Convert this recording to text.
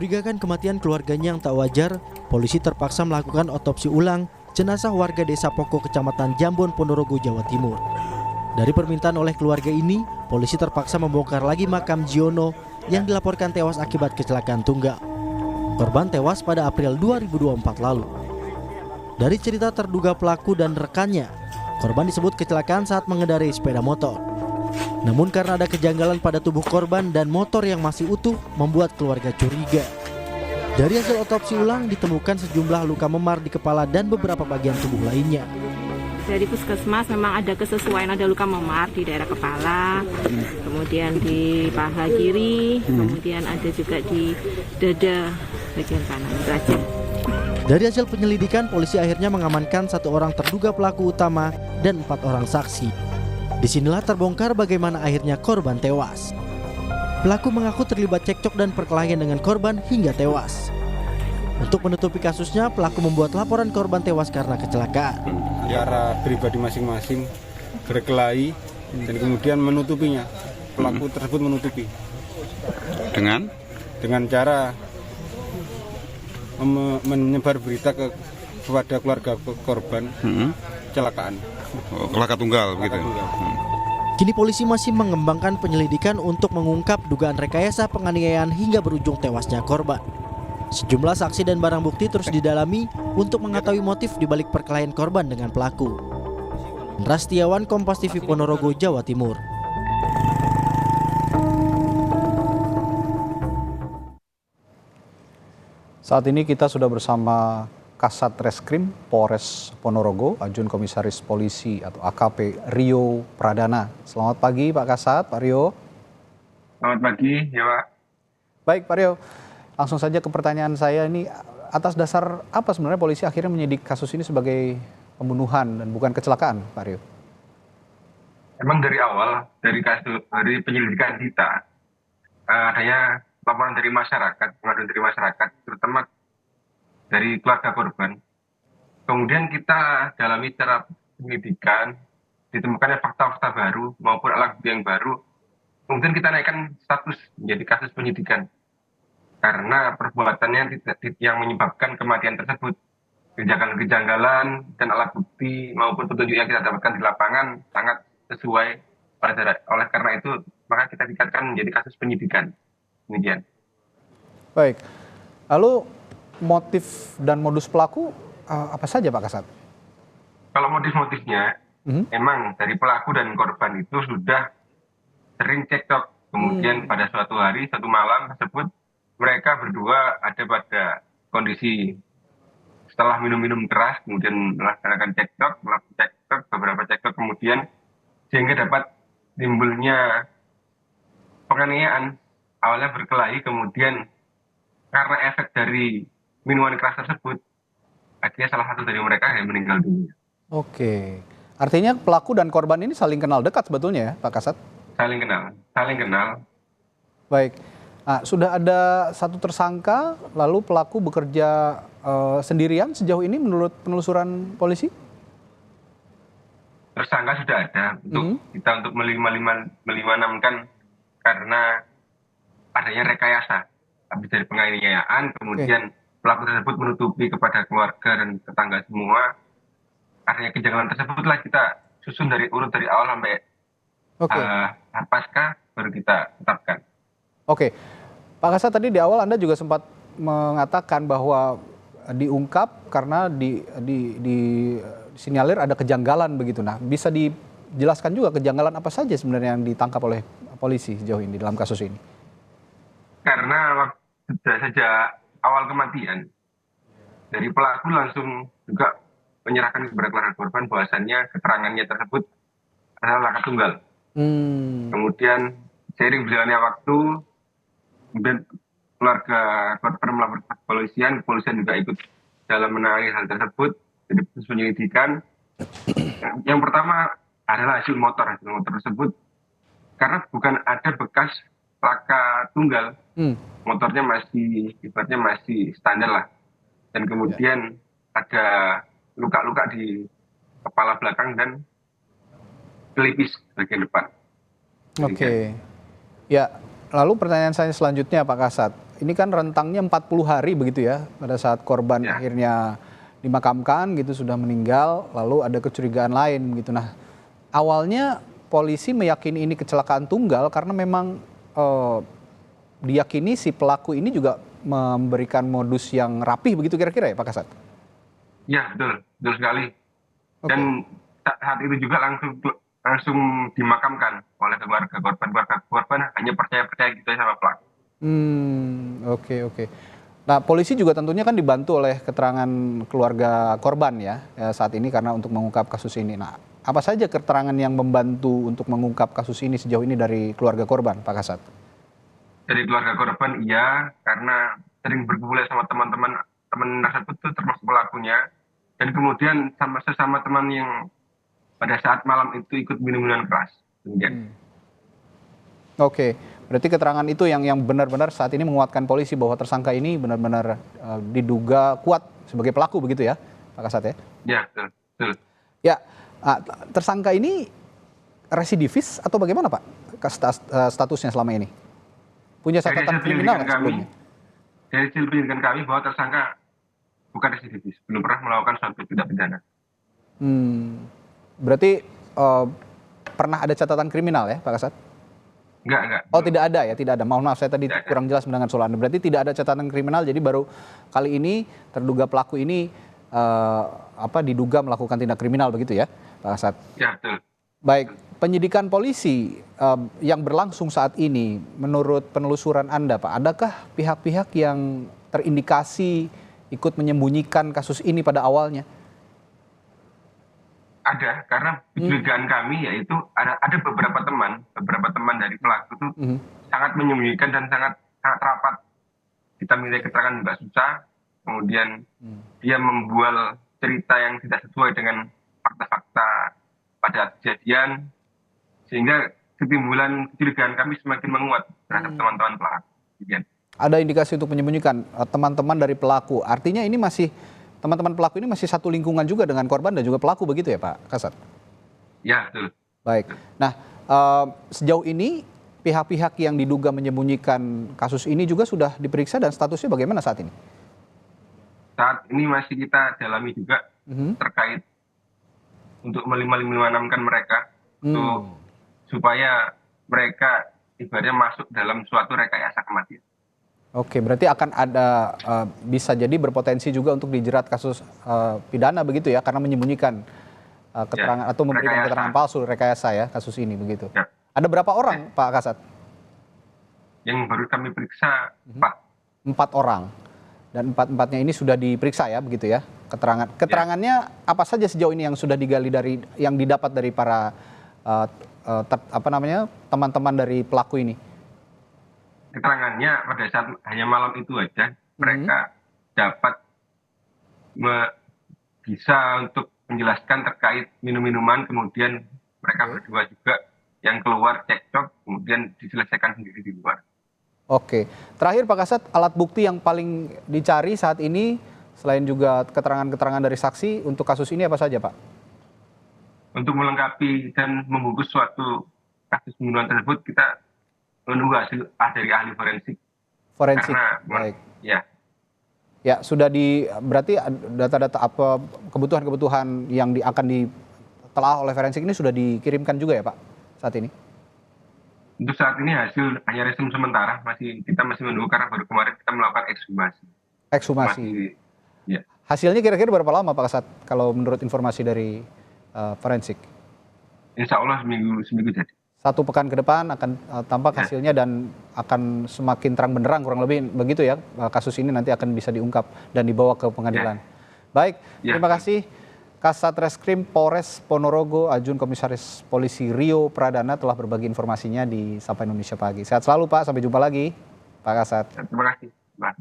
Mencurigakan kematian keluarganya yang tak wajar, polisi terpaksa melakukan otopsi ulang jenazah warga desa Poko, Kecamatan Jambon, Ponorogo, Jawa Timur. Dari permintaan oleh keluarga ini, polisi terpaksa membongkar lagi makam Jiono yang dilaporkan tewas akibat kecelakaan tunggal. Korban tewas pada April 2024 lalu. Dari cerita terduga pelaku dan rekannya, korban disebut kecelakaan saat mengendarai sepeda motor. Namun karena ada kejanggalan pada tubuh korban dan motor yang masih utuh, membuat keluarga curiga. Dari hasil otopsi ulang ditemukan sejumlah luka memar di kepala dan beberapa bagian tubuh lainnya. Dari puskesmas memang ada kesesuaian, ada luka memar di daerah kepala, kemudian di paha kiri, kemudian ada juga di dada bagian kanan, itu aja. Dari hasil penyelidikan, polisi akhirnya mengamankan 1 orang terduga pelaku utama dan 4 orang saksi. Disinilah terbongkar bagaimana akhirnya korban tewas. Pelaku mengaku terlibat cekcok dan perkelahian dengan korban hingga tewas. Untuk menutupi kasusnya, pelaku membuat laporan korban tewas karena kecelakaan. Cara pribadi masing-masing berkelahi dan kemudian menutupinya. Pelaku tersebut menutupi dengan cara menyebar berita kepada keluarga korban kecelakaan. Kelaka tunggal begitu. Kini polisi masih mengembangkan penyelidikan untuk mengungkap dugaan rekayasa penganiayaan hingga berujung tewasnya korban. Sejumlah saksi dan barang bukti terus didalami untuk mengetahui motif dibalik perkelahian korban dengan pelaku. Rastiawan, Kompas TV, Ponorogo, Jawa Timur. Saat ini kita sudah bersama Kasat Reskrim Polres Ponorogo, Ajun Komisaris Polisi atau AKP Rio Pradana. Selamat pagi Pak Kasat, Pak Rio. Selamat pagi, ya Pak. Baik Pak Rio, langsung saja ke pertanyaan saya ini, atas dasar apa sebenarnya polisi akhirnya menyidik kasus ini sebagai pembunuhan dan bukan kecelakaan, Pak Rio? Memang dari awal, dari penyelidikan kita, adanya laporan dari masyarakat, pengaduan dari masyarakat, terutama dari keluarga korban. Kemudian kita dalami secara penyelidikan, ditemukannya fakta-fakta baru maupun alat bukti yang baru. Kemudian kita naikkan status menjadi kasus penyidikan. Karena perbuatannya yang menyebabkan kematian tersebut. Kejanggalan dan alat bukti maupun petunjuk yang kita dapatkan di lapangan sangat sesuai. Oleh karena itu, maka kita tingkatkan menjadi kasus penyidikan. Demikian. Baik, lalu motif dan modus pelaku apa saja Pak Kasat? Kalau motif-motifnya, memang dari pelaku dan korban itu sudah sering cekcok. Kemudian pada suatu hari, satu malam tersebut, mereka berdua ada pada kondisi setelah minum-minum keras, kemudian melaksanakan cekcok, beberapa cekcok kemudian, sehingga dapat timbulnya penganiayaan. Awalnya berkelahi, kemudian karena efek dari minuman keras tersebut, akhirnya salah satu dari mereka yang meninggal dunia. Oke, artinya pelaku dan korban ini saling kenal dekat sebetulnya ya Pak Kasat? Saling kenal. Baik, nah, sudah ada 1 tersangka, lalu pelaku bekerja sendirian sejauh ini menurut penelusuran polisi? Tersangka sudah ada, untuk melimanamkan karena adanya rekayasa. Habis dari penganiayaan, kemudian pelaku tersebut menutupi kepada keluarga dan tetangga semua. Artinya kejanggalan tersebutlah kita susun urut dari awal sampai pasca baru kita tetapkan. Oke, Pak Kasat, tadi di awal Anda juga sempat mengatakan bahwa diungkap karena disinyalir ada kejanggalan begitu. Nah, bisa dijelaskan juga kejanggalan apa saja sebenarnya yang ditangkap oleh polisi sejauh ini dalam kasus ini? Karena sejak awal kematian, dari pelaku langsung juga menyerahkan kepada keluarga korban bahwasannya keterangannya tersebut adalah laka tunggal. Kemudian seiring berjalannya waktu, kemudian keluarga korban melapor ke kepolisian juga ikut dalam menangani hal tersebut. Jadi proses penyelidikan. Yang pertama adalah hasil motor tersebut, karena bukan ada bekas laka tunggal, motornya ibaratnya masih standar lah. Dan kemudian ada luka-luka di kepala belakang dan pelipis bagian depan. Oke. Ya, lalu pertanyaan saya selanjutnya Pak Kasat. ini kan rentangnya 40 hari begitu ya, pada saat korban akhirnya dimakamkan gitu, sudah meninggal, lalu ada kecurigaan lain begitu. Nah, awalnya polisi meyakini ini kecelakaan tunggal karena memang diyakini si pelaku ini juga memberikan modus yang rapih begitu kira-kira ya Pak Kasat? Ya, betul sekali. Dan saat itu juga langsung dimakamkan oleh keluarga korban. Keluarga korban hanya percaya gitu sama pelaku. Oke. Nah, polisi juga tentunya kan dibantu oleh keterangan keluarga korban ya saat ini karena untuk mengungkap kasus ini. Nah, apa saja keterangan yang membantu untuk mengungkap kasus ini sejauh ini dari keluarga korban, Pak Kasat? Dari keluarga korban iya, karena sering berkumpul sama teman tersebut tuh termasuk pelakunya, dan kemudian sama sesama teman yang pada saat malam itu ikut minum-minuman keras. Oke, berarti keterangan itu yang benar-benar saat ini menguatkan polisi bahwa tersangka ini benar-benar diduga kuat sebagai pelaku begitu ya, Pak Kasat ya? Ya, betul. Ya, tersangka ini residivis atau bagaimana Pak statusnya selama ini? Punya catatan kriminal sebelumnya? Dari hasil penyelidikan kami bahwa tersangka bukan residivis, belum pernah melakukan suatu tindak pidana. Berarti pernah ada catatan kriminal ya Pak Kasat? Enggak. Oh tidak ada ya, tidak ada. Mohon maaf saya tadi kurang jelas mendengar soal Anda. Berarti tidak ada catatan kriminal, jadi baru kali ini terduga pelaku ini diduga melakukan tindak kriminal begitu ya Pak Kasat? Ya, betul. Baik, penyidikan polisi yang berlangsung saat ini, menurut penelusuran Anda, Pak, adakah pihak-pihak yang terindikasi ikut menyembunyikan kasus ini pada awalnya? Ada, karena penyelidikan kami yaitu ada beberapa teman dari pelaku itu sangat menyembunyikan dan sangat rapat. Kita minta keterangan juga susah, kemudian dia membual cerita yang tidak sesuai dengan fakta-fakta pada kejadian, sehingga ketimbulan kecurigaan kami semakin menguat terhadap teman-teman pelaku. Ada indikasi untuk menyembunyikan teman-teman dari pelaku. Artinya ini teman-teman pelaku ini masih satu lingkungan juga dengan korban dan juga pelaku begitu ya Pak Kasat? Ya, betul. Baik. Nah, sejauh ini pihak-pihak yang diduga menyembunyikan kasus ini juga sudah diperiksa dan statusnya bagaimana saat ini? Saat ini masih kita dalami juga terkait untuk melimanamkan mereka supaya mereka ibaratnya masuk dalam suatu rekayasa kematian. Oke, berarti akan ada bisa jadi berpotensi juga untuk dijerat kasus pidana begitu ya, karena menyembunyikan keterangan atau memberikan keterangan palsu, rekayasa ya kasus ini begitu. Ya. Ada berapa orang Pak Kasat? Yang baru kami periksa 4 orang, dan empatnya ini sudah diperiksa ya begitu ya keterangannya apa saja sejauh ini yang sudah digali yang didapat dari para teman-teman dari pelaku ini? Keterangannya pada saat hanya malam itu aja mereka dapat bisa untuk menjelaskan terkait minum-minuman, kemudian mereka berdua juga yang keluar cekcok, kemudian diselesaikan sendiri di luar. Oke, terakhir Pak Kasat, alat bukti yang paling dicari saat ini selain juga keterangan-keterangan dari saksi untuk kasus ini apa saja Pak? Untuk melengkapi dan membungkus suatu kasus pembunuhan tersebut, kita menunggu hasil dari ahli forensik. Forensik, baik. Ya, sudah berarti data-data apa kebutuhan-kebutuhan yang akan ditelaah oleh forensik ini sudah dikirimkan juga ya Pak saat ini? Untuk saat ini hasil hanya resim sementara, kita masih menunggu karena baru kemarin kita melakukan ekshumasi. Ya. Hasilnya kira-kira berapa lama Pak Kasat kalau menurut informasi dari forensik? Insya Allah seminggu jadi. 1 pekan ke depan akan tampak hasilnya dan akan semakin terang benderang kurang lebih begitu ya kasus ini nanti akan bisa diungkap dan dibawa ke pengadilan. Baik, terima kasih Kasat Reskrim Polres Ponorogo Ajun Komisaris Polisi Rio Pradana telah berbagi informasinya di Sapa Indonesia Pagi. Sehat selalu Pak, sampai jumpa lagi Pak Kasat. Terima kasih Pak.